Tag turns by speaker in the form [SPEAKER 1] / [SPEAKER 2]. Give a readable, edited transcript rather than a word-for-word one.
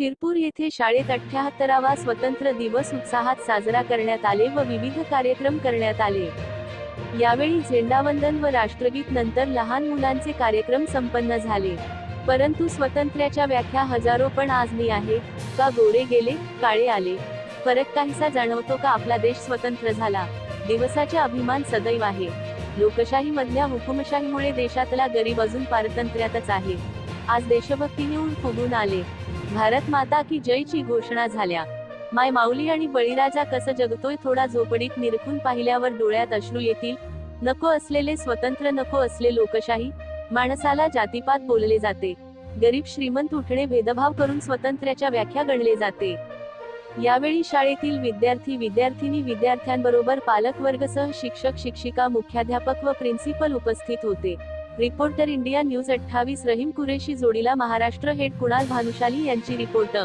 [SPEAKER 1] शिरपूर येथे शाळेत 78वा स्वतंत्र दिवस उत्साहात साजरा करण्यात आले व विविध कार्यक्रम करण्यात आले। यावेळी झेंडावंदन व राष्ट्रगीत नंतर लहान मुलांचे कार्यक्रम संपन्न झाले। परंतु स्वातंत्र्याच्या व्याख्या हजारो पण आजनी आहे का? गोरे गेले काळे आले, फरक काहीसा जाणवतो का? आपला देश स्वतंत्र झाला, दिवसाचे अभिमान सदैव आहे। लोकशाही मधल्या हुकुमशाहीमुळे देशातला गरीब अजून पारतंत्र्यातच आहे। आज देशभक्तीने ऊन फुगून आले, भारत माता की जयची घोषणा झाल्या। माय माऊली आणि बळीराजा कसं जगतोय थोडा झोपडीत निरखून पाहिल्यावर डोळ्यात अश्रू येतील। नको असलेले स्वतंत्र, नको असले लोकशाही, माणसाला जातीपात बोलले जाते, गरीब श्रीमंत उठणे भेदभाव करून स्वातंत्र्याच्या व्याख्या गणले जाते। यावेळी शाळेतील विद्यार्थी विद्यार्थिनी विद्यार्थ्यांबरोबर पालकवर्गसह शिक्षक शिक्षिका मुख्याध्यापक व प्रिन्सिपल उपस्थित होते। Reporter India news 28 Rahim Qureshi जोडीला महाराष्ट्र हेड कुणाल भानुशाली यांची रिपोर्ट।